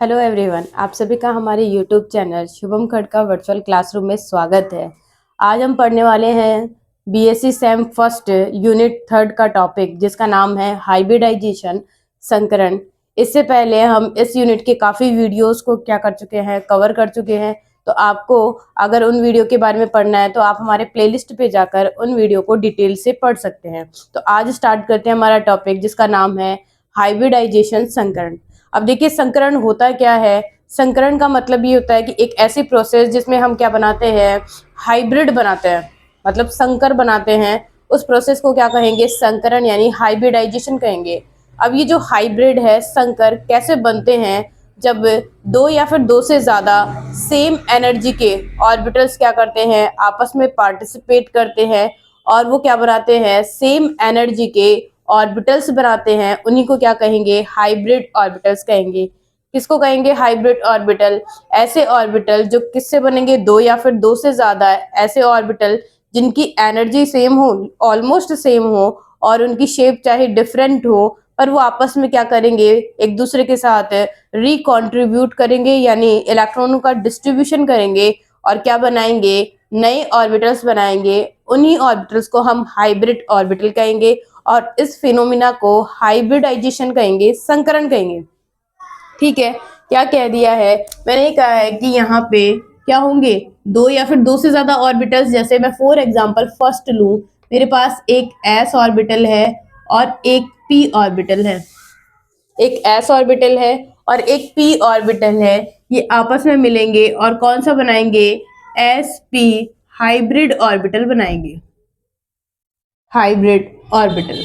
Hello everyone, आप सभी का हमारे YouTube channel Shubham Khadka virtual classroom में स्वागत है। आज हम पढ़ने वाले हैं BSc sem first unit third का टॉपिक, जिसका नाम है हाइब्रिडाइजेशन संकरण। इससे पहले हम इस यूनिट के काफ़ी वीडियोस को क्या कर चुके हैं, कवर कर चुके हैं। तो आपको अगर उन वीडियो के बारे में पढ़ना है तो आप हमारे प्लेलिस्ट पे जाकर उन वीडियो को डिटेल से पढ़ सकते हैं। तो आज स्टार्ट करते हैं हमारा टॉपिक, जिसका नाम है हाइब्रिडाइजेशन संकरण। अब देखिए, संकरण होता क्या है। संकरण का मतलब ये होता है कि एक ऐसी प्रोसेस जिसमें हम क्या बनाते हैं, हाइब्रिड बनाते हैं, मतलब संकर बनाते हैं। उस प्रोसेस को क्या कहेंगे, संकरण यानी हाइब्रिडाइजेशन कहेंगे। अब ये जो हाइब्रिड है, संकर कैसे बनते हैं, जब दो या फिर दो से ज्यादा सेम एनर्जी के ऑर्बिटल्स क्या करते हैं, आपस में पार्टिसिपेट करते हैं और वो क्या बनाते हैं, सेम एनर्जी के ऑर्बिटल्स बनाते हैं। उन्हीं को क्या कहेंगे, हाइब्रिड ऑर्बिटल्स कहेंगे। किसको कहेंगे, हाइब्रिड ऑर्बिटल। ऐसे ऑर्बिटल जो किससे बनेंगे, दो या फिर दो से ज्यादा ऐसे ऑर्बिटल जिनकी एनर्जी सेम हो, ऑलमोस्ट सेम हो, और उनकी शेप चाहे डिफरेंट हो, पर वो आपस में क्या करेंगे, एक दूसरे के साथ रिकॉन्ट्रीब्यूट करेंगे, यानी इलेक्ट्रॉनों का डिस्ट्रीब्यूशन करेंगे और क्या बनाएंगे, नए ऑर्बिटल्स बनाएंगे। उन्हीं ऑर्बिटल्स को हम हाइब्रिड ऑर्बिटल कहेंगे और इस फिनोमिना को हाइब्रिडाइजेशन कहेंगे, संकरण कहेंगे। ठीक है, क्या कह दिया है मैंने, ये कहा है कि यहाँ पे क्या होंगे, दो या फिर दो से ज्यादा ऑर्बिटल्स। जैसे मैं फॉर एग्जांपल फर्स्ट लूं, मेरे पास एक एस ऑर्बिटल है और एक पी ऑर्बिटल है। एक एस ऑर्बिटल है और एक पी ऑर्बिटल है। ये आपस में मिलेंगे और कौन सा बनाएंगे, एस पी हाइब्रिड ऑर्बिटल बनाएंगे। हाइब्रिड ऑर्बिटल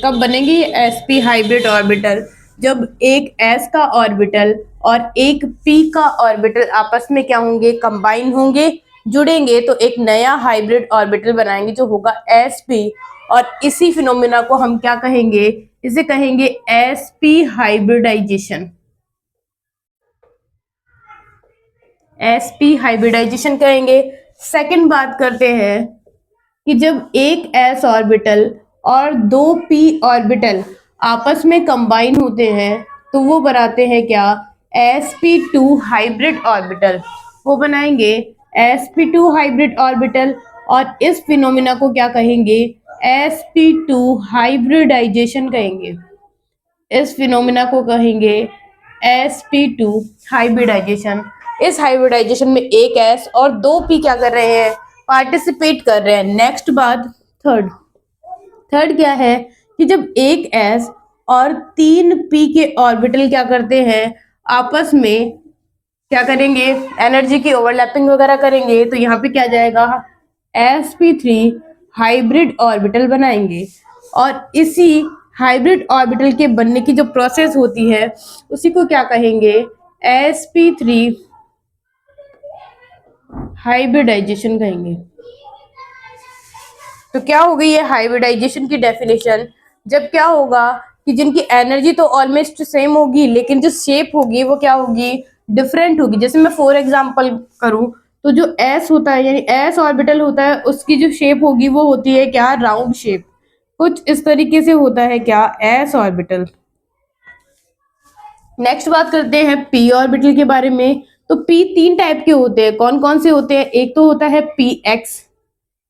कब बनेंगे ये एसपी हाइब्रिड ऑर्बिटल, जब एक एस का ऑर्बिटल और एक पी का ऑर्बिटल आपस में क्या होंगे, कंबाइन होंगे, जुड़ेंगे, तो एक नया हाइब्रिड ऑर्बिटल बनाएंगे जो होगा एसपी। और इसी फिनोमिना को हम क्या कहेंगे, इसे कहेंगे एसपी हाइब्रिडाइजेशन। एसपी हाइब्रिडाइजेशन कहेंगे। सेकंड बात करते हैं कि जब एक एस ऑर्बिटल और दो पी ऑर्बिटल आपस में कंबाइन होते हैं तो वो बनाते हैं क्या, sp2 हाइब्रिड ऑर्बिटल। वो बनाएंगे sp2 हाइब्रिड ऑर्बिटल और इस फिनोमिना को क्या कहेंगे, sp2 हाइब्रिडाइजेशन कहेंगे। इस फिनोमिना को कहेंगे sp2 हाइब्रिडाइजेशन। इस हाइब्रिडाइजेशन में एक s और दो p क्या कर रहे हैं, पार्टिसिपेट कर रहे हैं। नेक्स्ट बात, थर्ड थर्ड क्या है कि जब एक s और तीन p के ऑर्बिटल क्या करते हैं, आपस में क्या करेंगे, एनर्जी की ओवरलैपिंग वगैरह करेंगे, तो यहाँ पे क्या जाएगा, sp3 हाइब्रिड ऑर्बिटल बनाएंगे। और इसी हाइब्रिड ऑर्बिटल के बनने की जो प्रोसेस होती है उसी को क्या कहेंगे, sp3 हाइब्रिडाइजेशन कहेंगे। तो क्या हो गई है हाइब्रिडाइजेशन की डेफिनेशन, जब क्या होगा कि जिनकी एनर्जी तो ऑलमोस्ट सेम होगी लेकिन जो शेप होगी वो क्या होगी, डिफरेंट होगी। जैसे मैं फॉर एग्जांपल करूं तो जो एस होता है, यानी एस ऑर्बिटल होता है, उसकी जो शेप होगी वो होती है क्या, राउंड शेप। कुछ इस तरीके से होता है क्या, एस ऑर्बिटल। नेक्स्ट बात करते हैं पी ऑर्बिटल के बारे में। तो पी तीन टाइप के होते हैं, कौन कौन से होते हैं, एक तो होता है पी एक्स,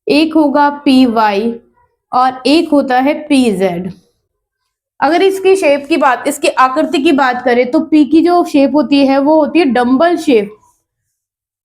एक होगा पी वाई और एक होता है पी जेड। अगर इसकी शेप की बात, इसकी आकृति की बात करें तो पी की जो शेप होती है वो होती है डम्बल शेप।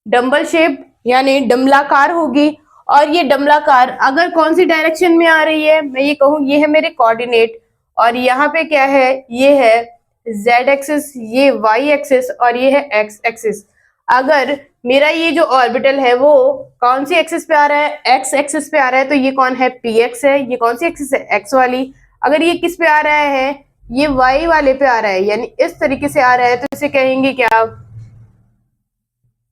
डम्बल शेप यानी डमलाकार होगी। और ये डमलाकार अगर कौन सी डायरेक्शन में आ रही है, मैं ये कहूँ ये है मेरे कोऑर्डिनेट, और यहाँ पे क्या है, ये है जेड एक्सिस, ये वाई एक्सिस और ये है एक्स एक्सिस। अगर मेरा ये जो ऑर्बिटल है वो कौन सी एक्सिस पे आ रहा है, एक्स एक्सिस पे आ रहा है, तो ये कौन है, पी एक्स है। ये कौन सी एक्सिस है, एक्स वाली। अगर ये किस पे आ रहा है, ये वाई वाले पे आ रहा है, यानी इस तरीके से आ रहा है, तो इसे कहेंगे क्या,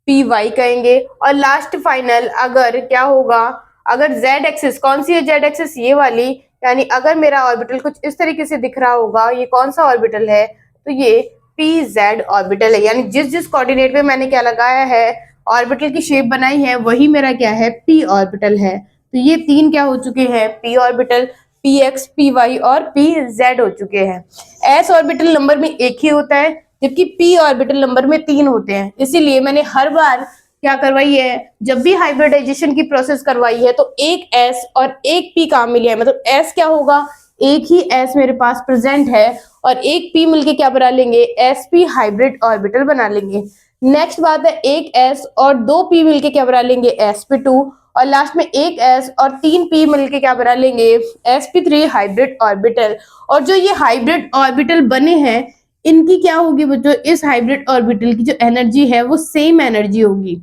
पी वाई कहेंगे। और लास्ट फाइनल अगर क्या होगा, अगर जेड एक्सिस, कौन सी है जेड एक्सिस, ये वाली, यानी अगर मेरा ऑर्बिटल कुछ इस तरीके से दिख रहा होगा, ये कौन सा ऑर्बिटल है, तो ये पी जेड ऑर्बिटल है। यानी जिस जिस कोऑर्डिनेट पे मैंने क्या लगाया है, ऑर्बिटल की शेप बनाई है, वही मेरा क्या है, पी ऑर्बिटल है। तो ये तीन क्या हो चुके हैं, P orbital, P X, P Y और पी जेड हो चुके हैं। एस ऑर्बिटल नंबर में एक ही होता है, जबकि p ऑर्बिटल नंबर में 3 होते हैं। इसीलिए मैंने हर बार क्या करवाई है, जब भी हाइब्रिडाइजेशन की प्रोसेस करवाई है तो एक s और एक p काम में लिया है। मतलब s क्या होगा, एक ही s मेरे पास प्रेजेंट है और एक p मिलके क्या बना लेंगे, sp हाइब्रिड ऑर्बिटल बना लेंगे। नेक्स्ट बात है, एक s और दो p मिलके क्या बना लेंगे, sp2, और लास्ट में एक s और तीन p मिलके क्या बना लेंगे, sp3 हाइब्रिड ऑर्बिटल। और जो ये हाइब्रिड ऑर्बिटल बने हैं, इनकी क्या होगी बच्चों, इस हाइब्रिड ऑर्बिटल की जो एनर्जी है वो सेम एनर्जी होगी।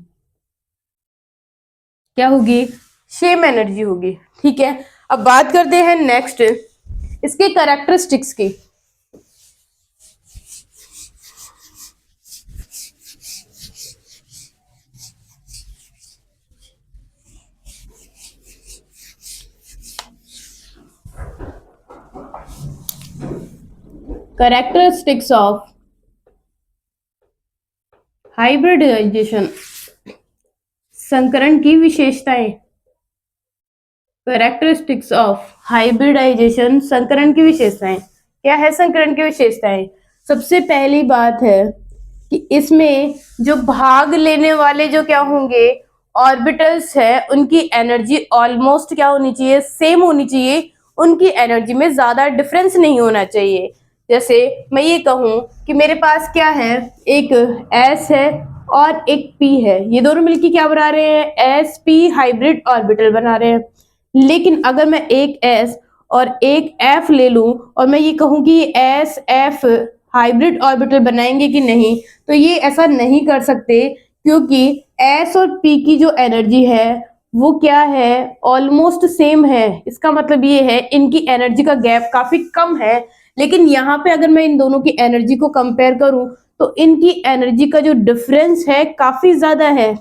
क्या होगी, सेम एनर्जी होगी। ठीक है, अब बात करते हैं नेक्स्ट इसके कैरेक्टरिस्टिक्स की। कैरेक्टरिस्टिक्स ऑफ हाइब्रिडाइजेशन, संकरण की विशेषताएं। कैरेक्टरिस्टिक्स ऑफ हाइब्रिडाइजेशन, संकरण की विशेषताएं। क्या है संकरण की विशेषताएं? सबसे पहली बात है कि इसमें जो भाग लेने वाले जो क्या होंगे, ऑर्बिटल्स है, उनकी एनर्जी ऑलमोस्ट क्या होनी चाहिए, सेम होनी चाहिए। उनकी एनर्जी में ज्यादा डिफरेंस नहीं होना चाहिए। जैसे मैं ये कहूं कि मेरे पास क्या है, एक s है और एक p है, ये दोनों मिलकर क्या बना रहे हैं, sp हाइब्रिड ऑर्बिटल बना रहे हैं। लेकिन अगर मैं एक s और एक f ले लूं और मैं ये कहूं कि s f हाइब्रिड ऑर्बिटल बनाएंगे कि नहीं, तो ये ऐसा नहीं कर सकते, क्योंकि s और p की जो एनर्जी है वो क्या है, ऑलमोस्ट सेम है। इसका मतलब ये है इनकी एनर्जी का गैप काफी कम है। लेकिन यहाँ पे अगर मैं इन दोनों की एनर्जी को कंपेयर करूं तो इनकी एनर्जी का जो डिफरेंस है काफी ज्यादा है।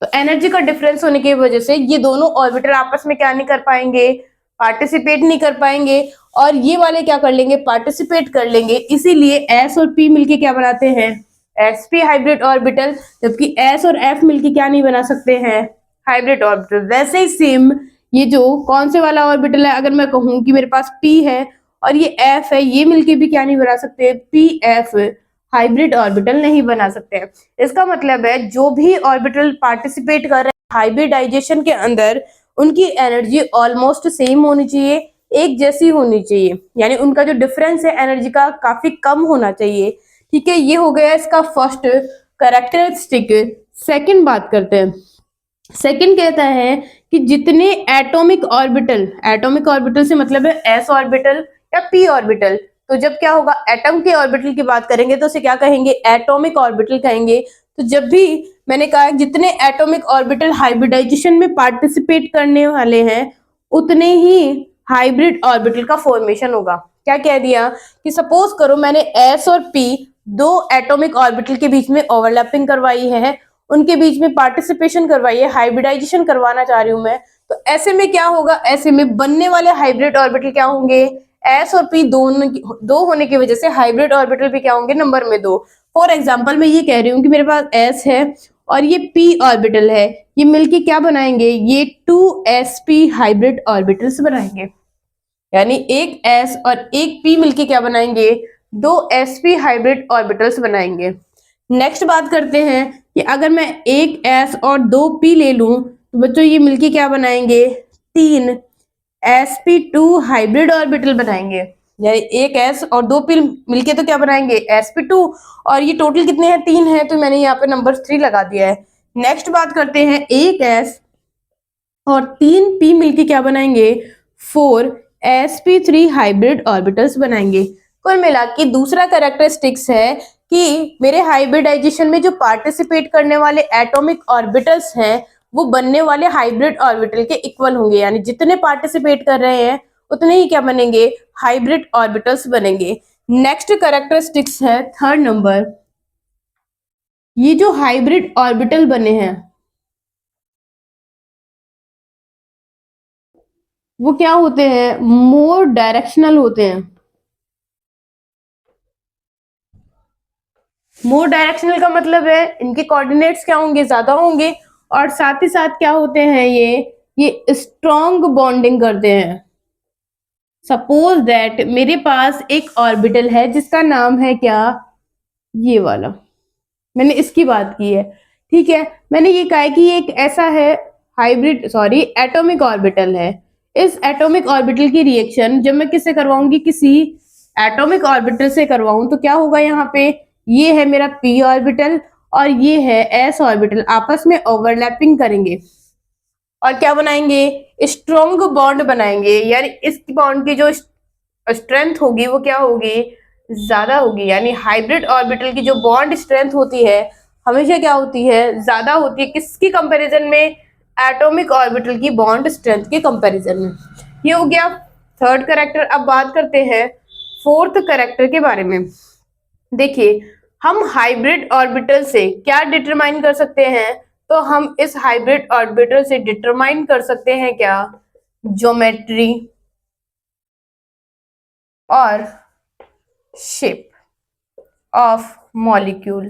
तो एनर्जी का डिफरेंस होने की वजह से ये दोनों ऑर्बिटर आपस में क्या नहीं कर पाएंगे, पार्टिसिपेट नहीं कर पाएंगे। और ये वाले क्या कर लेंगे, पार्टिसिपेट कर लेंगे। इसीलिए s और p मिलके क्या बनाते हैं, sp हाइब्रिड ऑर्बिटल। जबकि s और f मिलके क्या नहीं बना सकते हैं, हाइब्रिड ऑर्बिटल। वैसे ही सेम ये जो कौन से वाला ऑर्बिटल है, अगर मैं कहूं कि मेरे पास p है और ये f है, ये मिलके भी क्या नहीं बना सकते, pf हाइब्रिड ऑर्बिटल नहीं बना सकते हैं। इसका मतलब है जो भी ऑर्बिटल पार्टिसिपेट कर रहे हैं हाइब्रिडाइजेशन के अंदर, उनकी एनर्जी ऑलमोस्ट सेम होनी चाहिए, एक जैसी होनी चाहिए। यानी उनका जो डिफरेंस है एनर्जी का काफी कम होना चाहिए। ठीक है, ये हो गया इसका फर्स्ट कैरेक्टरिस्टिक। सेकंड बात करते हैं। सेकंड कहता है कि जितने एटॉमिक ऑर्बिटल से मतलब है s ऑर्बिटल या p ऑर्बिटल। तो जब क्या होगा, एटम के ऑर्बिटल की बात करेंगे तो उसे क्या कहेंगे, एटॉमिक ऑर्बिटल कहेंगे। तो जब भी मैंने कहा जितने एटॉमिक ऑर्बिटल हाइब्रिडाइजेशन में पार्टिसिपेट करने वाले हैं, उतने ही हाइब्रिड ऑर्बिटल का फॉर्मेशन होगा। क्या कह दिया कि सपोज करो मैंने s और p दो एटॉमिक ऑर्बिटल के बीच में ओवरलैपिंग करवाई है, उनके बीच में पार्टिसिपेशन करवाई है, हाइब्रिडाइजेशन करवाना चाह रही हूं मैं। तो ऐसे में क्या होगा, ऐसे में बनने वाले हाइब्रिड ऑर्बिटल क्या होंगे, s और p दो होने की वजह से हाइब्रिड ऑर्बिटल भी क्या होंगे, नंबर में दो। फॉर एग्जाम्पल मैं ये कह रही हूँ कि मेरे पास s है और ये p ऑर्बिटल है, ये मिलके क्या बनाएंगे, ये 2sp हाइब्रिड ऑर्बिटल्स बनाएंगे। यानी एक s और एक p मिलके क्या बनाएंगे, दो sp हाइब्रिड ऑर्बिटल्स बनाएंगे। नेक्स्ट बात करते हैं कि अगर मैं एक s और दो p ले लूं तो बच्चों ये मिलके क्या बनाएंगे, तीन sp2 हाइब्रिड ऑर्बिटल बनाएंगे। यानी एक s और दो p मिलके तो क्या बनाएंगे, sp2। और ये टोटल कितने हैं, तीन है, तो मैंने यहाँ पे नंबर 3 लगा दिया है। नेक्स्ट बात करते हैं, एक s और तीन p मिलके क्या बनाएंगे, 4 sp3 हाइब्रिड ऑर्बिटल्स बनाएंगे। कुल मिला के दूसरा कैरेक्टरिस्टिक्स है कि मेरे हाइब्रिडाइजेशन में जो पार्टिसिपेट करने वाले एटॉमिक ऑर्बिटल्स हैं वो बनने वाले हाइब्रिड ऑर्बिटल के इक्वल होंगे। यानी जितने पार्टिसिपेट कर रहे हैं उतने ही क्या बनेंगे, हाइब्रिड ऑर्बिटल्स बनेंगे। नेक्स्ट कैरेक्टरिस्टिक्स है थर्ड नंबर, ये जो हाइब्रिड ऑर्बिटल बने हैं वो क्या होते हैं, मोर डायरेक्शनल होते हैं। मोर डायरेक्शनल का मतलब है इनके कोऑर्डिनेट्स क्या होंगे, ज्यादा होंगे। और साथ ही साथ क्या होते हैं, ये स्ट्रॉन्ग बॉन्डिंग करते हैं। सपोज दैट मेरे पास एक ऑर्बिटल है जिसका नाम है क्या, ये वाला, मैंने इसकी बात की है। ठीक है, मैंने ये कहा है कि ये एक ऐसा है एटॉमिक ऑर्बिटल है। इस एटॉमिक ऑर्बिटल की रिएक्शन जब मैं किससे करवाऊंगी, किसी एटॉमिक ऑर्बिटल से करवाऊं, तो क्या होगा यहाँ पे, ये है मेरा p ऑर्बिटल और ये है s ऑर्बिटल, आपस में ओवरलैपिंग करेंगे और क्या बनाएंगे, स्ट्रॉन्ग बॉन्ड बनाएंगे। यानी इस बॉन्ड की जो स्ट्रेंथ होगी वो क्या होगी, ज्यादा होगी। यानी हाइब्रिड ऑर्बिटल की जो बॉन्ड स्ट्रेंथ होती है हमेशा क्या होती है, ज्यादा होती है। किसकी कंपैरिजन में, एटॉमिक ऑर्बिटल की बॉन्ड स्ट्रेंथ के कंपैरिजन में। ये हो गया थर्ड करेक्टर। अब बात करते हैं फोर्थ करेक्टर के बारे में। देखिए, हम हाइब्रिड ऑर्बिटल से क्या डिटरमाइन कर सकते हैं, तो हम इस हाइब्रिड ऑर्बिटल से डिटरमाइन कर सकते हैं क्या, ज्योमेट्री और शेप ऑफ मॉलिक्यूल।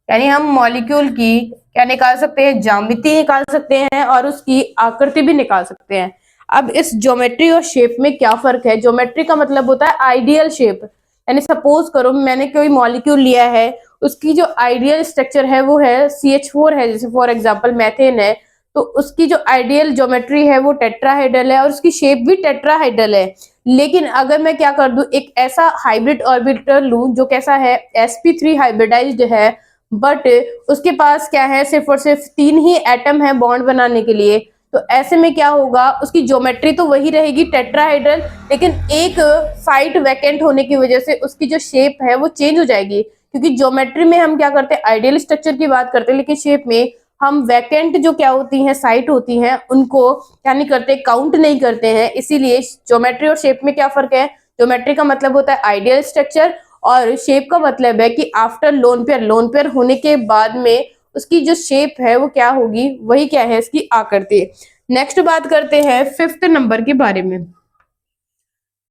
यानी हम मॉलिक्यूल की क्या निकाल सकते हैं, ज्यामिति निकाल सकते हैं और उसकी आकृति भी निकाल सकते हैं। अब इस ज्योमेट्री और शेप में क्या फर्क है, ज्योमेट्री का मतलब होता है आइडियल शेप। यानी सपोज करो मैंने कोई मॉलिक्यूल लिया है, उसकी जो आइडियल स्ट्रक्चर है वो है CH4 है, जैसे फॉर एग्जांपल मैथेन है, तो उसकी जो आइडियल ज्योमेट्री है वो टेट्राहेड्रल है और उसकी शेप भी टेट्राहेड्रल है। लेकिन अगर मैं क्या कर दूं, एक ऐसा हाइब्रिड ऑर्बिटल लूं जो कैसा है, sp3 हाइब्रिडाइज्ड है, बट उसके पास क्या है, सिर्फ और सिर्फ 3 ही एटम है बॉन्ड बनाने के लिए, तो ऐसे में क्या होगा, उसकी ज्योमेट्री तो वही रहेगी टेट्राहेड्रल, लेकिन एक साइड वैकेंट होने की वजह से उसकी जो शेप है वो चेंज हो जाएगी। क्योंकि ज्योमेट्री में हम क्या करते हैं, आइडियल स्ट्रक्चर की बात करते हैं, लेकिन शेप में हम वैकेंट जो क्या होती हैं, साइट होती हैं, उनको क्या नहीं करते, काउंट नहीं करते हैं। इसीलिए ज्योमेट्री और शेप में क्या फर्क है, ज्योमेट्री का मतलब होता है आइडियल स्ट्रक्चर और शेप का मतलब है कि after lone pair, lone pair होने के बाद में उसकी जो शेप है वो क्या होगी, वही क्या है, इसकी आकृति। नेक्स्ट बात करते हैं फिफ्थ नंबर के बारे में।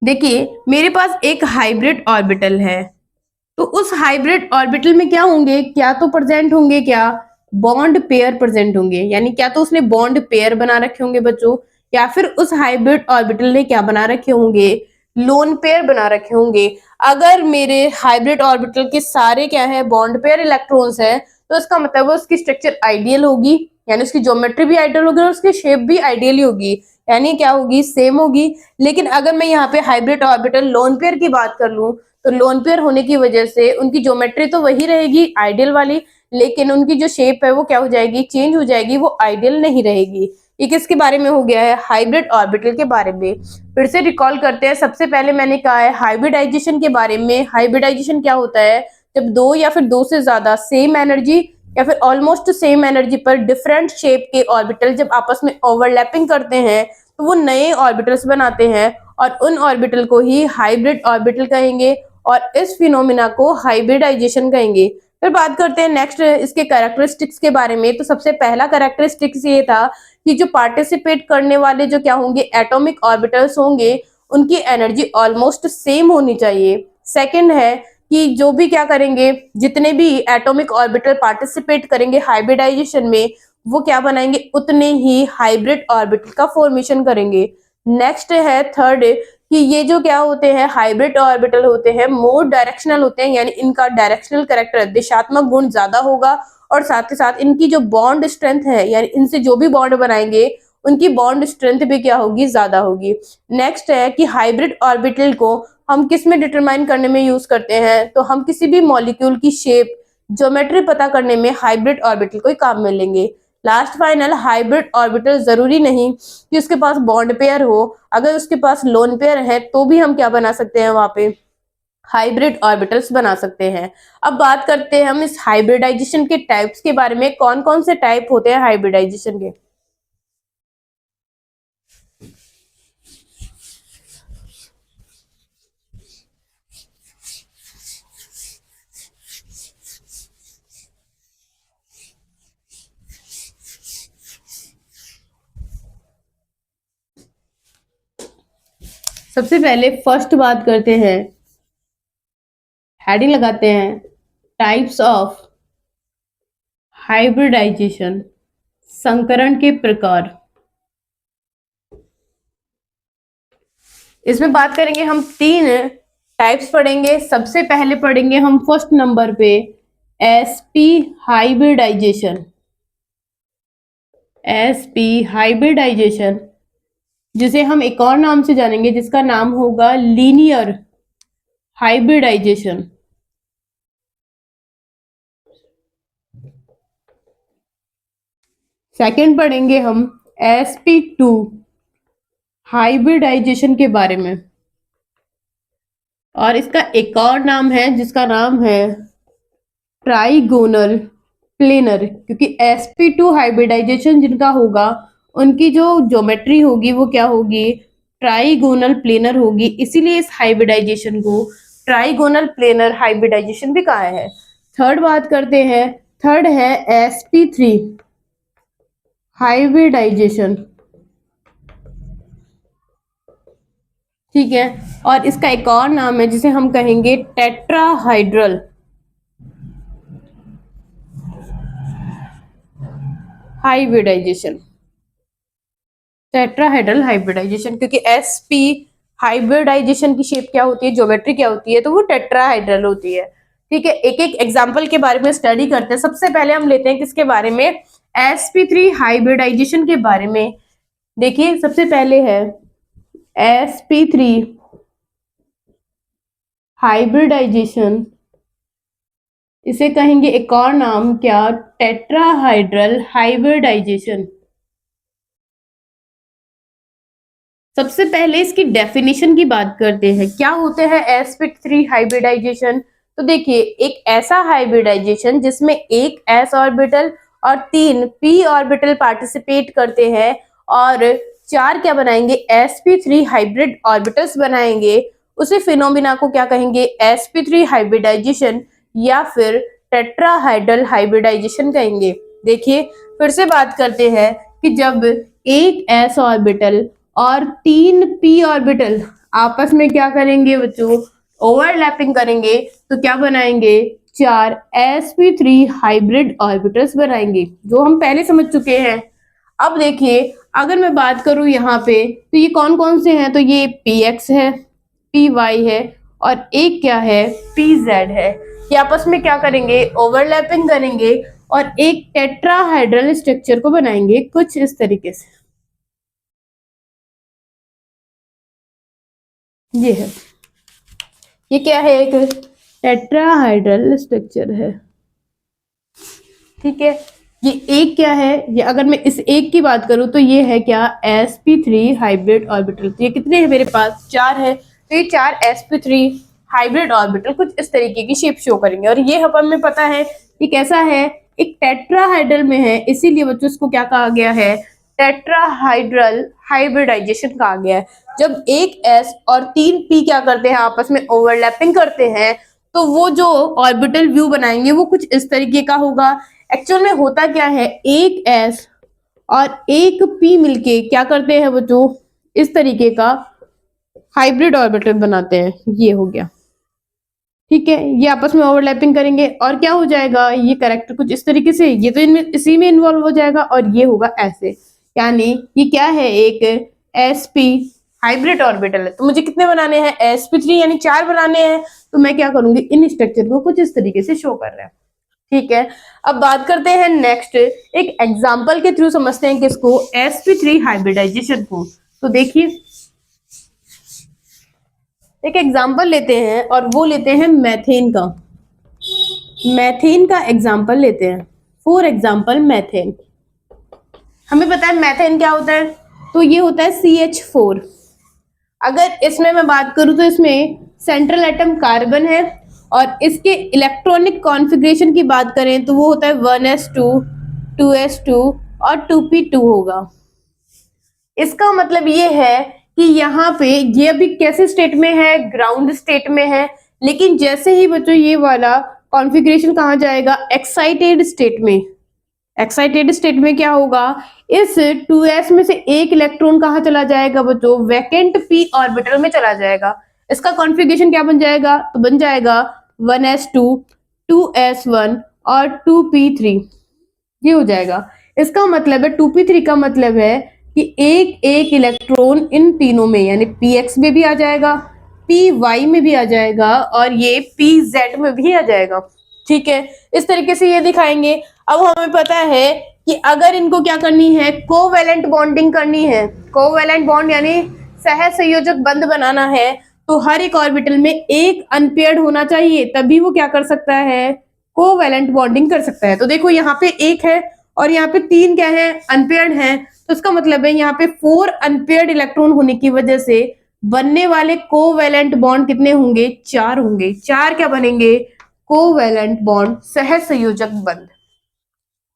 देखिए, मेरे पास एक हाइब्रिड ऑर्बिटल है, तो उस हाइब्रिड ऑर्बिटल में क्या होंगे, क्या तो प्रेजेंट होंगे क्या, बॉन्ड पेयर प्रेजेंट होंगे। यानी क्या तो उसने बॉन्ड पेयर बना रखे होंगे बच्चों, या फिर उस हाइब्रिड ऑर्बिटल ने क्या बना रखे होंगे, लोन पेयर बना रखे होंगे। अगर मेरे हाइब्रिड ऑर्बिटल के सारे क्या है, बॉन्ड पेयर इलेक्ट्रॉन्स है, तो इसका मतलब है उसकी स्ट्रक्चर आइडियल होगी, यानी उसकी ज्योमेट्री भी आइडियल होगी और उसकी शेप भी आइडियल होगी, यानी क्या होगी, सेम होगी। लेकिन अगर मैं यहाँ पे हाइब्रिड ऑर्बिटल लोन पेयर की बात कर लूं, तो लोन पेयर होने की वजह से उनकी ज्योमेट्री तो वही रहेगी आइडियल वाली, लेकिन उनकी जो शेप है वो क्या हो जाएगी, चेंज हो जाएगी, वो आइडियल नहीं रहेगी। ये किसके बारे में हो गया है, हाइब्रिड ऑर्बिटल के बारे में। फिर से रिकॉल करते हैं, सबसे पहले मैंने कहा है हाइब्रिडाइजेशन के बारे में। हाइब्रिडाइजेशन क्या होता है, जब दो या फिर दो से ज्यादा सेम एनर्जी या फिर ऑलमोस्ट सेम एनर्जी पर डिफरेंट शेप के ऑर्बिटल जब आपस में ओवरलैपिंग करते हैं तो वो नए ऑर्बिटल्स बनाते हैं और उन ऑर्बिटल को ही हाइब्रिड ऑर्बिटल कहेंगे और इस फिनोमिना को हाइब्रिडाइजेशन कहेंगे। फिर बात करते हैं नेक्स्ट इसके कैरेक्टरिस्टिक्स के बारे में। तो सबसे पहला कैरेक्टरिस्टिक्स ये था कि जो पार्टिसिपेट करने वाले जो क्या होंगे, एटॉमिक ऑर्बिटल्स होंगे, उनकी एनर्जी ऑलमोस्ट सेम होनी चाहिए। सेकंड है कि जो भी क्या करेंगे, जितने भी एटॉमिक ऑर्बिटल पार्टिसिपेट करेंगे हाइब्रिडाइजेशन में, वो क्या बनाएंगे, उतने ही हाइब्रिड ऑर्बिटल का फॉर्मेशन करेंगे। नेक्स्ट है थर्ड कि ये जो क्या होते हैं, हाइब्रिड ऑर्बिटल होते हैं, मोर डायरेक्शनल होते हैं, यानी इनका डायरेक्शनल कैरेक्टर, दिशात्मक गुण ज्यादा होगा और साथ ही साथ इनकी जो बॉन्ड स्ट्रेंथ है, यानी इनसे जो भी बॉन्ड बनाएंगे उनकी बॉन्ड स्ट्रेंथ भी क्या होगी, ज्यादा होगी। नेक्स्ट है कि हाइब्रिड ऑर्बिटल को हम किस में डिटरमाइन करने में यूज करते हैं, तो हम किसी भी मॉलिक्यूल की शेप, ज्योमेट्री पता करने में हाइब्रिड ऑर्बिटल को ही काम में लेंगे। लास्ट फाइनल, हाइब्रिड ऑर्बिटल जरूरी नहीं कि उसके पास बॉन्ड पेयर हो, अगर उसके पास लोन पेयर है तो भी हम क्या बना सकते हैं, वहां पे हाइब्रिड ऑर्बिटल्स बना सकते हैं। अब बात करते हैं हम इस हाइब्रिडाइजेशन के टाइप्स के बारे में, कौन कौन से टाइप होते हैं हाइब्रिडाइजेशन के। सबसे पहले फर्स्ट बात करते हैं, हेडिंग लगाते हैं, टाइप्स ऑफ हाइब्रिडाइजेशन, संकरण के प्रकार। इसमें बात करेंगे हम तीन टाइप्स पढ़ेंगे। सबसे पहले पढ़ेंगे हम फर्स्ट नंबर पे sp हाइब्रिडाइजेशन, sp हाइब्रिडाइजेशन, जिसे हम एक और नाम से जानेंगे जिसका नाम होगा लीनियर हाइब्रिडाइजेशन। सेकंड पढ़ेंगे हम sp2 हाइब्रिडाइजेशन के बारे में, और इसका एक और नाम है जिसका नाम है ट्राइगोनल प्लेनर, क्योंकि sp2 हाइब्रिडाइजेशन जिनका होगा उनकी जो ज्योमेट्री होगी वो क्या होगी, ट्राइगोनल प्लेनर होगी, इसीलिए इस हाइब्रिडाइजेशन को ट्राइगोनल प्लेनर हाइब्रिडाइजेशन भी कहा है। थर्ड बात करते हैं, थर्ड है sp3 हाइब्रिडाइजेशन, ठीक है, और इसका एक और नाम है जिसे हम कहेंगे टेट्राहाइड्रल हाइब्रिडाइजेशन, टेट्राहेड्रल हाइब्रिडाइजेशन, क्योंकि sp हाइब्रिडाइजेशन की शेप क्या होती है, ज्योमेट्री क्या होती है, तो वो टेट्राहाइड्रल होती है। ठीक है, एक एक एग्जांपल के बारे में स्टडी करते हैं। सबसे पहले हम लेते हैं किसके बारे में, sp3 हाइब्रिडाइजेशन के बारे में। देखिए सबसे पहले है sp3 हाइब्रिडाइजेशन, इसे कहेंगे एक और नाम क्या, टेट्राहाइड्रल हाइब्रिडाइजेशन। सबसे पहले इसकी डेफिनेशन की बात करते हैं, क्या होते हैं sp3 हाइब्रिडाइजेशन। तो देखिए, एक ऐसा हाइब्रिडाइजेशन जिसमें एक s ऑर्बिटल और 3 p ऑर्बिटल पार्टिसिपेट करते हैं और 4 क्या बनाएंगे, sp3 हाइब्रिड ऑर्बिटल्स बनाएंगे, उसे फिनोमिना को क्या कहेंगे, sp3 हाइब्रिडाइजेशन या फिर टेट्राहाइड्रल हाइब्रिडाइजेशन कहेंगे। देखिए फिर से बात करते हैं कि जब एक s ऑर्बिटल और 3 p ऑर्बिटल आपस में क्या करेंगे बच्चों, ओवरलैपिंग करेंगे, तो क्या बनाएंगे, 4 sp3 हाइब्रिड ऑर्बिटल्स बनाएंगे, जो हम पहले समझ चुके हैं। अब देखिए अगर मैं बात करूं यहाँ पे, तो ये कौन कौन से हैं, तो ये px है, py है, और एक क्या है, pz है। ये आपस में क्या करेंगे, ओवरलैपिंग करेंगे और एक टेट्राहाइड्रल स्ट्रक्चर को बनाएंगे कुछ इस तरीके से। ये है, ये क्या है, एक टेट्राहाइड्रल स्ट्रक्चर है, ठीक है। ये एक क्या है, ये अगर मैं इस एक की बात करूं तो ये है क्या, sp3 हाइब्रिड ऑर्बिटल। तो ये कितने हैं मेरे पास, 4 है, तो ये 4 sp3 हाइब्रिड ऑर्बिटल कुछ इस तरीके की शेप शो करेंगे। और ये हमें पता है कि कैसा है, एक टेट्राहाइड्रल में है, इसीलिए बच्चों इसको क्या कहा गया है, टेट्राहाइड्रल हाइब्रिडाइजेशन कहा गया है। जब एक s और 3 p क्या करते हैं, आपस में ओवरलैपिंग करते हैं, तो वो जो ऑर्बिटल व्यू बनाएंगे वो कुछ इस तरीके का होगा। एक्चुअल में होता क्या है, एक s और एक p मिलके क्या करते हैं बच्चों, इस तरीके का हाइब्रिड ऑर्बिटल बनाते हैं। ये हो गया, ठीक है, ये आपस में ओवरलैपिंग करेंगे और क्या हो जाएगा, ये कैरेक्टर कुछ इस तरीके से, ये तो इनमें इसी में इन्वॉल्व हो जाएगा और ये होगा ऐसे, यानी ये क्या है, एक sp हाइब्रिड ऑर्बिटल है। तो मुझे कितने बनाने हैं, sp3 यानी 4 बनाने हैं, तो मैं क्या करूंगी, इन स्ट्रक्चर को कुछ इस तरीके से शो कर रहे हैं, ठीक है। अब बात करते हैं नेक्स्ट, एक एग्जांपल के थ्रू समझते हैं किसको, sp3 हाइब्रिडाइजेशन को। तो देखिए एक एग्जांपल लेते हैं और वो लेते हैं मैथेन का, मैथेन का एग्जांपल लेते हैं। फॉर एग्जांपल मैथेन, हमें पता है मैथेन क्या होता है, तो ये होता है CH4। अगर इसमें मैं बात करूं तो इसमें सेंट्रल एटम कार्बन है और इसके इलेक्ट्रॉनिक कॉन्फ़िगरेशन की बात करें तो वो होता है 1s2 2s2 और 2p2 होगा। इसका मतलब ये है कि यहाँ पे ये अभी कैसे स्टेट में है, ग्राउंड स्टेट में है, लेकिन जैसे ही बच्चों ये वाला कॉन्फ़िगरेशन कहाँ जाएगा, एक्साइटेड स्टेट में। एक्साइटेड स्टेट में क्या होगा, इस 2s में से एक इलेक्ट्रॉन कहाँ चला जाएगा बच्चों, वैकेंट p ऑर्बिटल में चला जाएगा। इसका कॉन्फ़िगरेशन क्या बन जाएगा, तो बन जाएगा 1s2 2s1 और 2p3, ये हो जाएगा। इसका मतलब है 2p3 का मतलब है कि एक एक इलेक्ट्रॉन इन तीनों में, यानी px में भी आ जाएगा, py में भी आ जाएगा और ये pz में भी आ जाएगा, ठीक है, इस तरीके से ये दिखाएंगे। अब हमें पता है कि अगर इनको क्या करनी है, कोवैलेंट बॉन्डिंग करनी है, कोवैलेंट बॉन्ड यानी सहसंयोजक बंध बनाना है, तो हर एक ऑर्बिटल में एक अनपेयर्ड होना चाहिए, तभी वो क्या कर सकता है, कोवैलेंट बॉन्डिंग कर सकता है। तो देखो यहाँ पे एक है और यहाँ पे 3 क्या है, अनपेयर्ड है, तो इसका मतलब है यहाँ पे 4 अनपेयर्ड इलेक्ट्रॉन होने की वजह से बनने वाले कोवैलेंट बॉन्ड कितने होंगे, 4 होंगे। 4 क्या बनेंगे, कोवैलेंट बॉन्ड, सहसंयोजक बंध।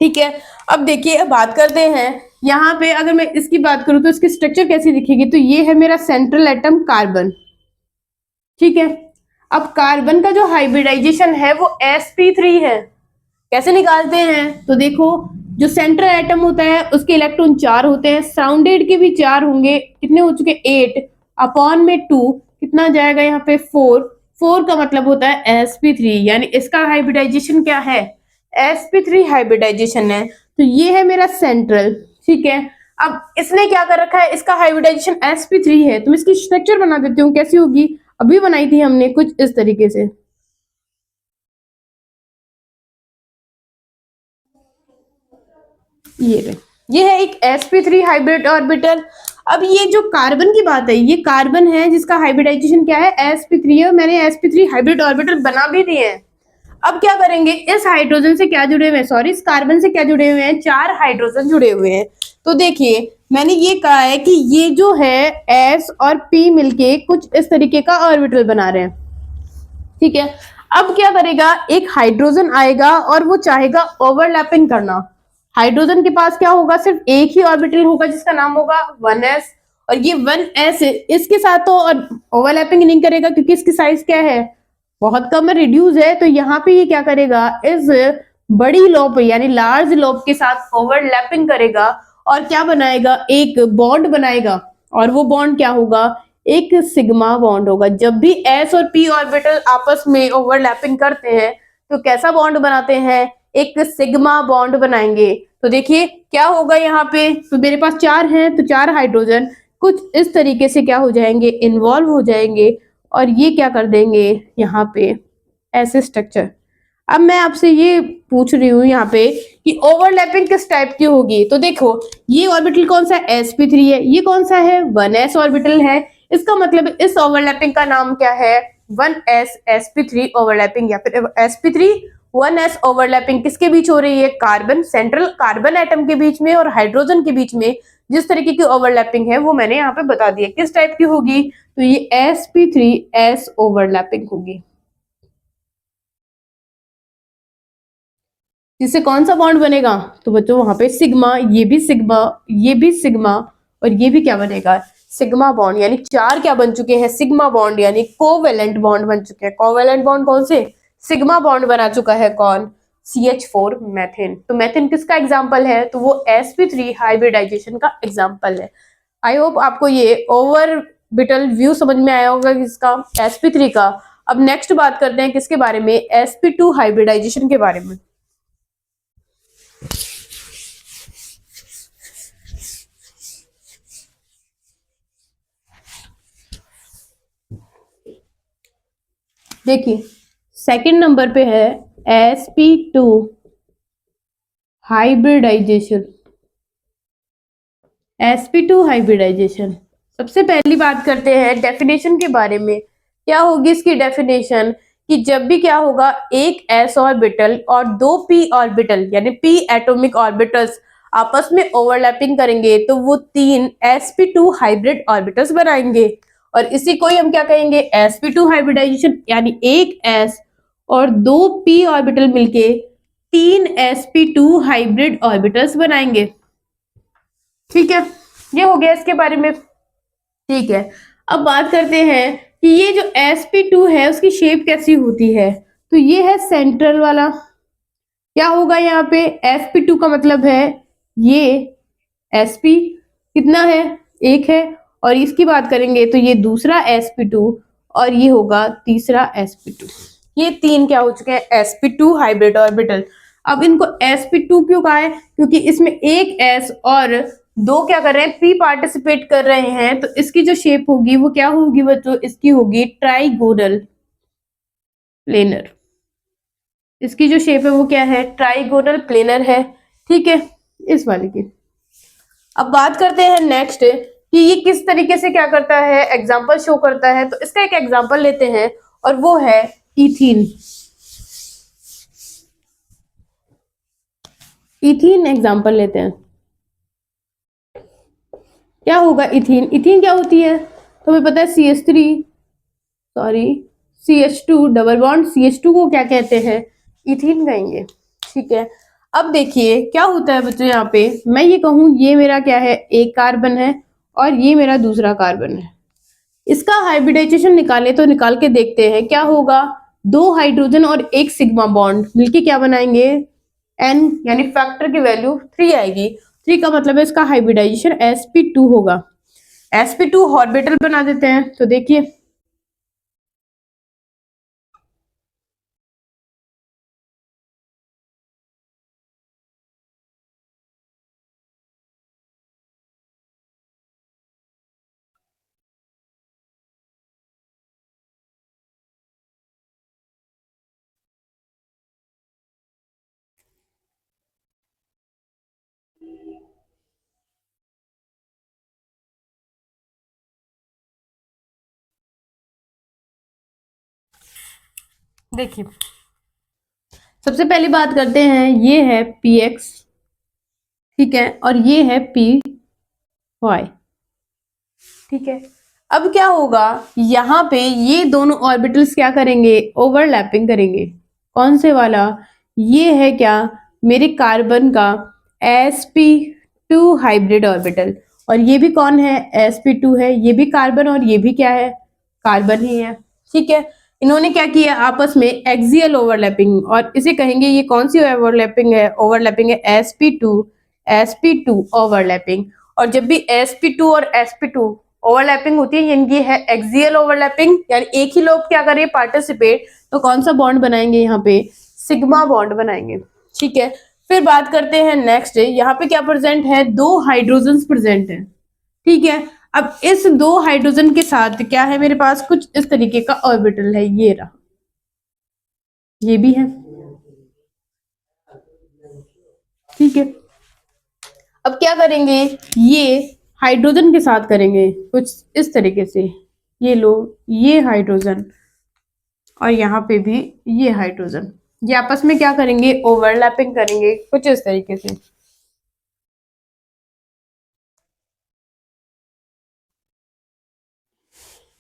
ठीक है, अब देखिए, अब बात करते हैं यहाँ पे, अगर मैं इसकी बात करूं तो इसकी स्ट्रक्चर कैसी दिखेगी, तो ये है मेरा सेंट्रल एटम कार्बन। ठीक है, अब कार्बन का जो हाइब्रिडाइजेशन है वो sp3 है। कैसे निकालते हैं, तो देखो, जो सेंट्रल एटम होता है उसके इलेक्ट्रॉन 4 होते हैं, सराउंडेड के भी 4 होंगे, कितने हो चुके, 8 अपॉन में 2, कितना जाएगा यहाँ पे 4, 4 का मतलब होता है sp3, यानी इसका हाइब्रिडाइजेशन क्या है, sp3 हाइब्रिडाइजेशन है। तो ये है मेरा सेंट्रल। ठीक है, अब इसने क्या कर रखा है, इसका हाइब्रिडाइजेशन sp3 है, तो मैं इसकी स्ट्रक्चर बना देती हूँ, कैसी होगी, अभी बनाई थी हमने कुछ इस तरीके से। ये है एक sp3 हाइब्रिड ऑर्बिटल। अब ये जो कार्बन की बात है, ये कार्बन है जिसका हाइब्रिडाइजेशन क्या है, sp3 है, मैंने sp3 हाइब्रिड ऑर्बिटल बना भी दिए हैं। अब क्या करेंगे, इस हाइड्रोजन से क्या जुड़े हुए हैं, सॉरी, इस कार्बन से क्या जुड़े हुए हैं, 4 हाइड्रोजन जुड़े हुए हैं। तो देखिए, मैंने ये कहा है कि ये जो है s और p मिलके कुछ इस तरीके का ऑर्बिटल बना रहे हैं। ठीक है, अब क्या करेगा, एक हाइड्रोजन आएगा और वो चाहेगा ओवरलैपिंग करना। हाइड्रोजन के पास क्या होगा, सिर्फ एक ही ऑर्बिटल होगा जिसका नाम होगा 1s, और ये 1s इसके साथ तो ओवरलैपिंग नहीं करेगा क्योंकि इसकी साइज क्या है, बहुत कम है, रिड्यूस है। तो यहाँ पे ये क्या करेगा, इस बड़ी लोब यानी लार्ज लोब के साथ ओवरलैपिंग करेगा और क्या बनाएगा, एक बॉन्ड बनाएगा, और वो बॉन्ड क्या होगा, एक सिग्मा बॉन्ड होगा। जब भी s और p ऑर्बिटल आपस में ओवरलैपिंग करते हैं तो कैसा बॉन्ड बनाते हैं, एक सिग्मा बॉन्ड बनाएंगे। तो देखिए क्या होगा यहाँ पे, तो मेरे पास 4 हैं, तो 4 हाइड्रोजन कुछ इस तरीके से क्या हो जाएंगे, इन्वॉल्व हो जाएंगे, और ये क्या कर देंगे यहाँ पे ऐसे स्ट्रक्चर। अब मैं आपसे ये पूछ रही हूँ यहाँ पे कि ओवरलैपिंग किस टाइप की होगी, तो देखो, ये ऑर्बिटल कौन सा है, sp3 है, ये कौन सा है, 1s ऑर्बिटल है, इसका मतलब इस ओवरलैपिंग का नाम क्या है, 1s sp3 ओवरलैपिंग, या फिर sp3 1s ओवरलैपिंग किसके बीच हो रही है, कार्बन, सेंट्रल कार्बन एटम के बीच में और हाइड्रोजन के बीच में जिस तरीके की ओवरलैपिंग है वो मैंने यहाँ पे बता दिया किस टाइप की होगी, तो ये sp3s ओवरलैपिंग होगी। जिससे कौन सा बॉन्ड बनेगा, तो बच्चों वहां पे सिग्मा, ये भी सिग्मा, ये भी सिग्मा, और ये भी क्या बनेगा, सिग्मा बॉन्ड, यानी 4 क्या बन चुके हैं, सिग्मा बॉन्ड, यानी कोवेलेंट बॉन्ड बन चुके हैं। कोवेलेंट बॉन्ड कौन से, सिग्मा बॉन्ड बना चुका है कौन, CH4 मैथेन। तो मैथेन किसका एग्जाम्पल है, तो वो sp3 हाइब्रिडाइजेशन का एग्जाम्पल है। आई होप आपको ये ओवरबिटल व्यू समझ में आया होगा किसका, sp3 का। अब नेक्स्ट बात करते हैं किसके बारे में, sp2 हाइब्रिडाइजेशन के बारे में। देखिए सेकंड नंबर पे है sp2 हाइब्रिडाइजेशन। sp2 हाइब्रिडाइजेशन, सबसे पहली बात करते हैं डेफिनेशन के बारे में। क्या होगी इसकी डेफिनेशन, कि जब भी क्या होगा, एक s ऑर्बिटल और 2 p ऑर्बिटल यानी p एटॉमिक ऑर्बिटल्स आपस में ओवरलैपिंग करेंगे तो वो 3 sp2 हाइब्रिड ऑर्बिटल्स बनाएंगे, और इसी को ही हम क्या कहेंगे, sp2 हाइब्रिडाइजेशन, यानी एक s और 2 p ऑर्बिटल मिलके 3 sp2 हाइब्रिड ऑर्बिटल्स बनाएंगे। ठीक है, ये हो गया इसके बारे में। ठीक है, अब बात करते हैं कि ये जो sp2 है उसकी शेप कैसी होती है, तो ये है सेंट्रल वाला। क्या होगा यहाँ पे, sp2 का मतलब है ये sp कितना है, एक है, और इसकी बात करेंगे तो ये दूसरा sp2 और ये होगा तीसरा sp2। ये 3 क्या हो चुके हैं, sp2 हाइब्रिड ऑर्बिटल। अब इनको sp2 क्यों कहा है, क्योंकि इसमें एक s और 2 क्या कर रहे हैं, p पार्टिसिपेट कर रहे हैं, तो इसकी जो शेप होगी वो क्या होगी बच्चों, इसकी होगी ट्राइगोनल प्लेनर। इसकी जो शेप है वो क्या है, ट्राइगोनल प्लेनर है, ठीक है, इस वाले की। अब बात करते हैं नेक्स्ट कि ये किस तरीके से क्या करता है, एग्जाम्पल शो करता है। तो इसका एक एग्जाम्पल लेते हैं और वो है इथीन। इथीन एग्जाम्पल लेते हैं। क्या होगा इथीन, इथीन क्या होती है, तो हमें पता है CH2 डबल बॉन्ड CH2 को क्या कहते हैं, इथीन कहेंगे, ठीक है। अब देखिए क्या होता है बच्चों, यहाँ पे मैं ये कहूँ ये मेरा क्या है, एक कार्बन है और ये मेरा दूसरा कार्बन है। इसका हाइब्रिडाइजेशन निकाले तो निकाल के देखते हैं क्या होगा, 2 हाइड्रोजन और 1 सिग्मा बॉन्ड मिलके क्या बनाएंगे, n यानी फैक्टर की वैल्यू 3 आएगी। 3 का मतलब है इसका हाइब्रिडाइजेशन sp2 होगा। sp2 ऑर्बिटल बना देते हैं, तो देखिए देखिए सबसे पहली बात करते हैं, ये है px, ठीक है, और ये है py, ठीक है। अब क्या होगा, यहाँ पे ये दोनों ऑर्बिटल्स क्या करेंगे, ओवरलैपिंग करेंगे। कौन से वाला, ये है क्या, मेरे कार्बन का sp2 हाइब्रिड ऑर्बिटल, और ये भी कौन है, sp2 है, ये भी कार्बन और ये भी क्या है, कार्बन ही है, ठीक है। इन्होंने क्या किया, आपस में एक्सियल ओवरलैपिंग, और इसे कहेंगे ये कौन सी ओवरलैपिंग है, ओवरलैपिंग है sp2 ओवरलैपिंग। और जब भी sp2 और sp2 ओवरलैपिंग होती है इनकी है एक्सियल ओवरलैपिंग, यानी एक ही लोग क्या करें पार्टिसिपेट, तो कौन सा बॉन्ड बनाएंगे, यहाँ पे सिग्मा बॉन्ड बनाएंगे, ठीक है। फिर बात करते हैं नेक्स्ट, यहाँ पे क्या प्रेजेंट है, 2 हाइड्रोजन प्रेजेंट है, ठीक है। अब इस 2 हाइड्रोजन के साथ क्या है मेरे पास, कुछ इस तरीके का ऑर्बिटल है, ये रहा, ये भी है, ठीक है। अब क्या करेंगे, ये हाइड्रोजन के साथ करेंगे कुछ इस तरीके से, ये लो, ये हाइड्रोजन और यहाँ पे भी ये हाइड्रोजन, ये आपस में क्या करेंगे, ओवरलैपिंग करेंगे कुछ इस तरीके से।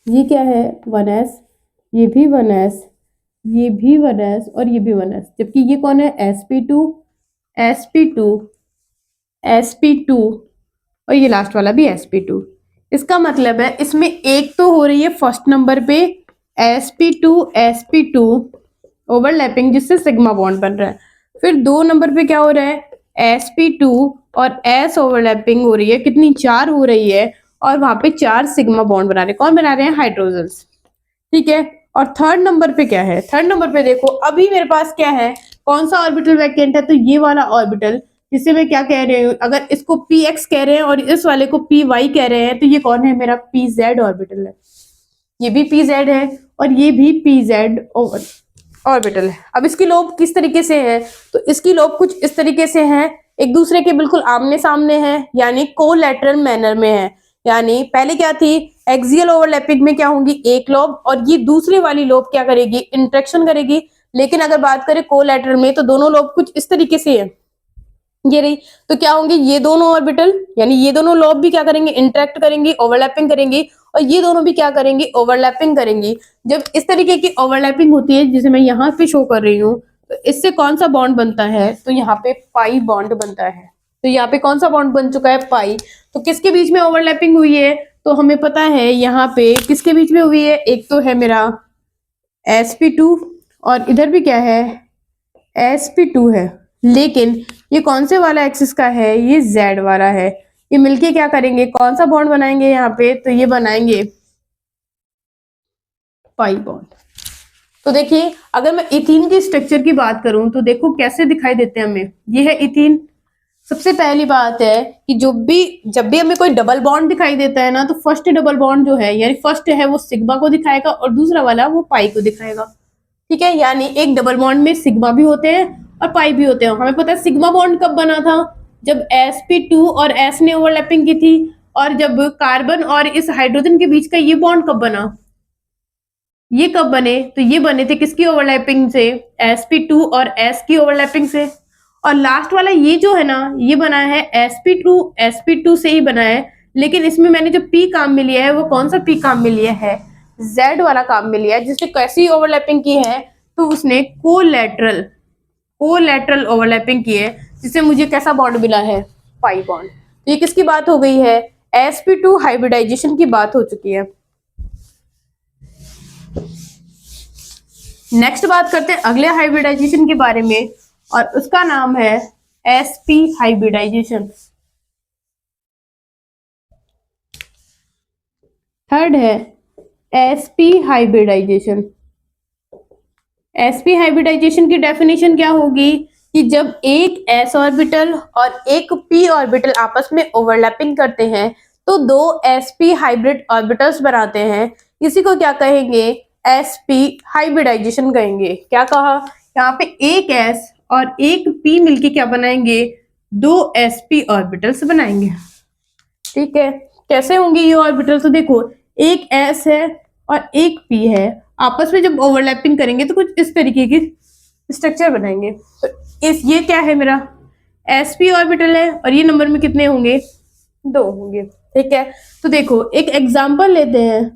ये क्या है 1s, ये भी 1s, ये भी 1s और ये भी 1s, जबकि ये कौन है, sp2 sp2 sp2 और ये लास्ट वाला भी sp2। इसका मतलब है इसमें एक तो हो रही है फर्स्ट नंबर पे sp2 ओवरलैपिंग, जिससे सिग्मा बॉन्ड बन रहा है। फिर 2 नंबर पे क्या हो रहा है, sp2 और s ओवरलैपिंग हो रही है, कितनी, 4 हो रही है, और वहां पे 4 सिग्मा बॉन्ड बना रहे हैं, कौन बना रहे हैं, हाइड्रोजन्स, ठीक है। और थर्ड नंबर पे क्या है, थर्ड नंबर पे देखो अभी मेरे पास क्या है, कौन सा ऑर्बिटल वैकेंट है, तो ये वाला ऑर्बिटल, जिसे मैं क्या कह रही हूँ, अगर इसको px कह रहे हैं और इस वाले को py कह रहे हैं, तो ये कौन है, मेरा pz ऑर्बिटल है, ये भी pz है और ये भी pz ऑर्बिटल है। अब इसकी लोब किस तरीके से है, तो इसकी लोब कुछ इस तरीके से है, एक दूसरे के बिल्कुल आमने सामने है, यानी कोलैटरल मैनर में है। यानी पहले क्या थी, एक्सियल ओवरलैपिंग में क्या होंगी, एक लोब, और ये दूसरी वाली लोब क्या करेगी, इंटरेक्शन करेगी। लेकिन अगर बात करें कोलैटरल में, तो दोनों लोब कुछ इस तरीके से है, ये रही, तो क्या होंगे, ये दोनों ऑर्बिटल, यानी ये दोनों लोब भी क्या करेंगे, इंटरेक्ट करेंगी, ओवरलैपिंग करेंगी, और ये दोनों भी क्या करेंगी, ओवरलैपिंग करेंगी। जब इस तरीके की ओवरलैपिंग होती है, जिसे मैं यहाँ पे शो कर रही हूँ, तो इससे कौन सा बॉन्ड बनता है, तो यहाँ पे पाई बॉन्ड बनता है। तो यहाँ पे कौन सा बॉन्ड बन चुका है, पाई। तो किसके बीच में ओवरलैपिंग हुई है, तो हमें पता है यहाँ पे किसके बीच में हुई है, एक तो है मेरा sp2 और इधर भी क्या है, sp2 है, लेकिन ये कौन से वाला एक्सिस का है, ये z वाला है। ये मिलके क्या करेंगे, कौन सा बॉन्ड बनाएंगे यहाँ पे, तो ये बनाएंगे पाई बॉन्ड। तो देखिए अगर मैं इथीन की स्ट्रक्चर की बात करूं, तो देखो कैसे दिखाई देते हैं हमें, ये है इथीन। सबसे पहली बात है कि जब भी हमें कोई डबल बॉन्ड दिखाई देता है ना, तो फर्स्ट डबल बॉन्ड जो है, यानी फर्स्ट है वो सिग्मा को दिखाएगा और दूसरा वाला वो पाई को दिखाएगा। ठीक है, यानी एक डबल बॉन्ड में सिग्मा भी होते हैं और पाई भी होते हैं। हमें पता है सिग्मा बॉन्ड कब बना था, जब sp2 और s ने ओवरलैपिंग की थी। और जब कार्बन और इस हाइड्रोजन के बीच का ये बॉन्ड कब बना, ये कब बने, तो ये बने थे किसकी ओवरलैपिंग से, sp2 और s की ओवरलैपिंग से। और लास्ट वाला ये जो है ना, ये बना है sp2 से ही बना है, लेकिन इसमें मैंने जो p काम में लिया है वो कौन सा p काम में लिया है, z वाला काम में लिया है, जिसने कैसी ओवरलैपिंग की है, तो उसने कोलैटरल ओवरलैपिंग की है, जिससे मुझे कैसा बॉन्ड मिला है, पाई बॉन्ड। तो ये किसकी बात हो गई है, sp2 हाइब्रिडाइजेशन की बात हो चुकी है। नेक्स्ट बात करते हैं अगले हाइब्रिडाइजेशन के बारे में, और उसका नाम है sp हाइब्रिडाइजेशन। थर्ड है sp हाइब्रिडाइजेशन। sp हाइब्रिडाइजेशन की डेफिनेशन क्या होगी कि जब एक s ऑर्बिटल और एक p ऑर्बिटल आपस में ओवरलैपिंग करते हैं तो दो sp हाइब्रिड ऑर्बिटल्स बनाते हैं। इसी को क्या कहेंगे, sp हाइब्रिडाइजेशन कहेंगे। क्या कहा, यहाँ पे एक s और एक p मिलके क्या बनाएंगे, दो sp ऑर्बिटल्स बनाएंगे। ठीक है, कैसे होंगे ये ऑर्बिटल, तो देखो एक s है और एक p है, आपस में जब ओवरलैपिंग करेंगे तो कुछ इस तरीके की स्ट्रक्चर बनाएंगे। तो ये क्या है, मेरा sp ऑर्बिटल है और ये नंबर में कितने होंगे, दो होंगे। ठीक है, तो देखो एक एग्जांपल लेते हैं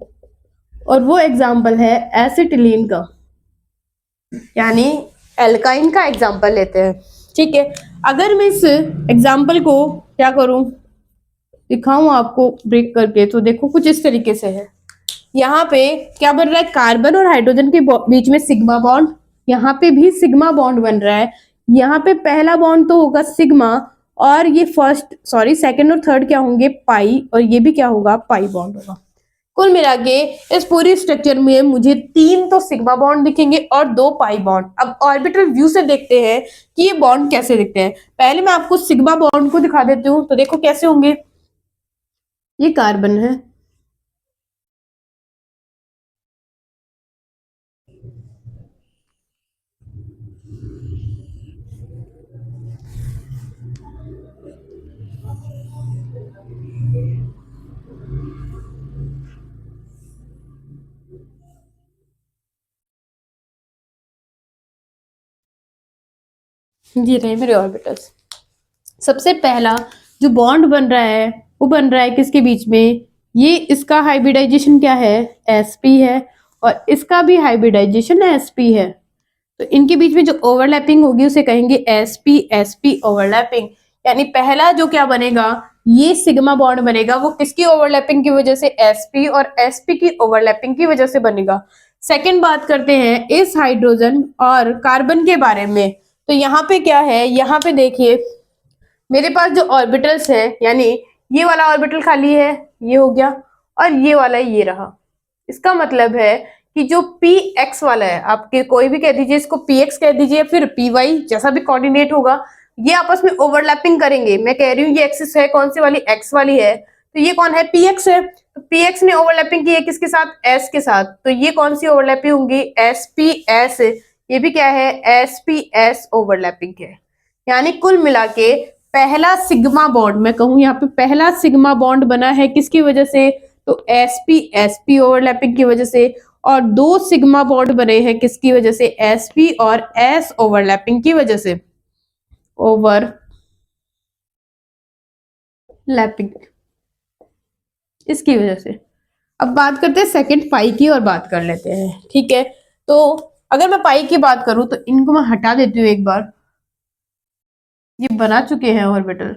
और वो एग्जांपल है एसिटिलीन का, यानी एल्काइन का एग्जांपल लेते हैं। ठीक है, अगर मैं इस एग्जांपल को क्या करूं, दिखाऊं आपको ब्रेक करके, तो देखो कुछ इस तरीके से है। यहाँ पे क्या बन रहा है, कार्बन और हाइड्रोजन के बीच में सिग्मा बॉन्ड, यहाँ पे भी सिग्मा बॉन्ड बन रहा है। यहाँ पे पहला बॉन्ड तो होगा सिग्मा, और ये सेकंड और थर्ड क्या होंगे, पाई, और ये भी क्या होगा, पाई बॉन्ड होगा। कुल मिला के इस पूरी स्ट्रक्चर में मुझे 3 तो सिग्मा बॉन्ड दिखेंगे और 2 पाई बॉन्ड। अब ऑर्बिटल व्यू से देखते हैं कि ये बॉन्ड कैसे दिखते हैं। पहले मैं आपको सिग्मा बॉन्ड को दिखा देती हूँ, तो देखो कैसे होंगे। ये कार्बन है, ये रहे मेरे ऑर्बिटल्स। सबसे पहला जो बॉन्ड बन रहा है वो बन रहा है किसके बीच में, ये इसका हाइब्रिडाइजेशन क्या है, sp है, और इसका भी हाइब्रिडाइजेशन sp है। तो इनके बीच में जो ओवरलैपिंग होगी उसे कहेंगे sp sp ओवरलैपिंग। यानी पहला जो क्या बनेगा, ये सिग्मा बॉन्ड बनेगा, वो किसकी ओवरलैपिंग की वजह से, sp और sp की ओवरलैपिंग की वजह से बनेगा। सेकंड बात करते हैं इस हाइड्रोजन और कार्बन के बारे में। तो यहाँ पे क्या है, यहाँ पे देखिए मेरे पास जो ऑर्बिटल्स है, यानी ये वाला ऑर्बिटल खाली है, ये हो गया, और ये वाला ये रहा। इसका मतलब है कि जो px वाला है, आपके कोई भी कह दीजिए, इसको px कह दीजिए, फिर py, जैसा भी कोऑर्डिनेट होगा, ये आपस में ओवरलैपिंग करेंगे। मैं कह रही हूँ ये एक्सिस है, कौन सी वाली, x वाली है, तो ये कौन है, px है। तो px ने ओवरलैपिंग की है किसके साथ, s के साथ, तो ये कौन सी ओवरलैपिंग होंगी, sps। ये भी क्या है, sps ओवरलैपिंग है। यानी कुल मिला के पहला सिग्मा बॉन्ड, मैं कहूं यहाँ पे पहला सिग्मा बॉन्ड बना है किसकी वजह से, तो sp sp ओवरलैपिंग की वजह से, और 2 सिग्मा बॉन्ड बने हैं किसकी वजह से, sp और s ओवरलैपिंग की वजह से, ओवरलैपिंग इसकी वजह से। अब बात करते हैं सेकंड पाई की और बात कर लेते हैं। ठीक है, तो अगर मैं पाई की बात करूं तो इनको मैं हटा देती हूँ एक बार, ये बना चुके हैं ऑर्बिटल।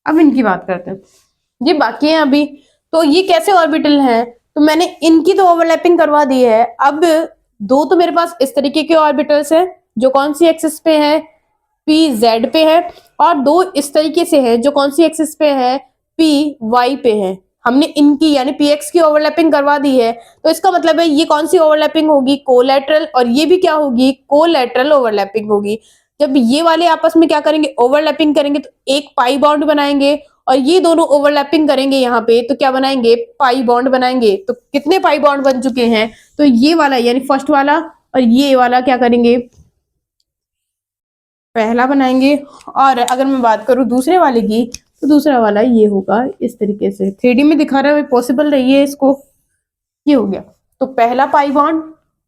अब इनकी बात करते हैं, ये बाकी है अभी। तो ये कैसे ऑर्बिटल हैं, तो मैंने इनकी तो ओवरलैपिंग करवा दी है। अब 2 तो मेरे पास इस तरीके के ऑर्बिटल्स हैं जो कौन सी एक्सिस पे है, पी जेड पे है, और 2 इस तरीके से है जो कौन सी एक्सिस पे है, पी वाई पे है। हमने इनकी यानी पी एक्स की ओवरलैपिंग करवा दी है। तो इसका मतलब है ये कौन सी ओवरलैपिंग होगी, कोलैटरल, और ये भी क्या होगी, कोलैटरल ओवरलैपिंग होगी। जब ये वाले आपस में क्या करेंगे, ओवरलैपिंग करेंगे, तो एक पाई बॉन्ड बनाएंगे, और ये दोनों ओवरलैपिंग करेंगे यहाँ पे तो क्या बनाएंगे, पाई बॉन्ड बनाएंगे। तो कितने पाई बॉन्ड बन चुके हैं, तो ये वाला यानी फर्स्ट वाला और ये वाला क्या करेंगे, पहला बनाएंगे। और अगर मैं बात करूं दूसरे वाले की, तो दूसरा वाला ये होगा इस तरीके से, 3D में दिखा रहा है, पॉसिबल रही है इसको, ये हो गया। तो पहला पाई बॉन्ड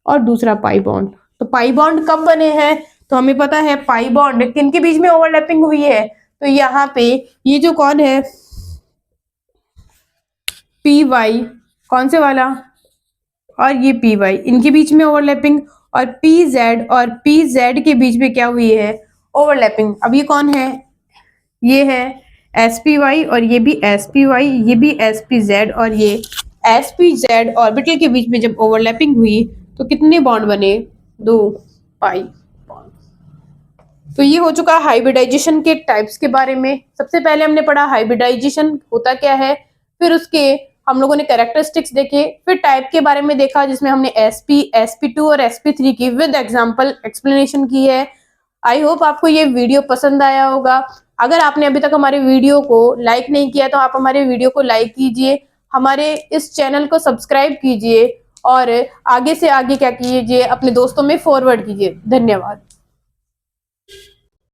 और दूसरा पाई बॉन्ड। तो पाई बॉन्ड कब बने हैं, तो हमें पता है पाई बॉन्ड किन के बीच में ओवरलैपिंग हुई है, तो यहाँ पे ये जो कौन है पी वाई, कौन से वाला, और ये पी वाई, इनके बीच में ओवरलैपिंग, और पी जेड और पी जेड के बीच में क्या हुई है, ओवरलैपिंग। अब ये कौन है, ये है एस पी वाई और ये भी एस पी वाई, ये भी एस पी जेड और ये एस पी जेड ऑर्बिटल के बीच में जब ओवरलैपिंग हुई तो कितने बॉन्ड बने, 2 पाई बॉन्ड। तो ये हो चुका हाइब्रिडाइजेशन के टाइप्स के बारे में। सबसे पहले हमने पढ़ा हाइब्रिडाइजेशन होता क्या है, फिर उसके हम लोगों ने कैरेक्टरिस्टिक्स देखे, फिर टाइप के बारे में देखा जिसमें हमने sp2 और sp3 की विद एग्जांपल एक्सप्लेनेशन की है। आई होप आपको ये वीडियो पसंद आया होगा। अगर आपने अभी तक हमारे वीडियो को लाइक नहीं किया तो आप हमारे वीडियो को लाइक कीजिए, हमारे इस चैनल को सब्सक्राइब कीजिए और आगे से आगे क्या कीजिए, अपने दोस्तों में फॉरवर्ड कीजिए। धन्यवाद।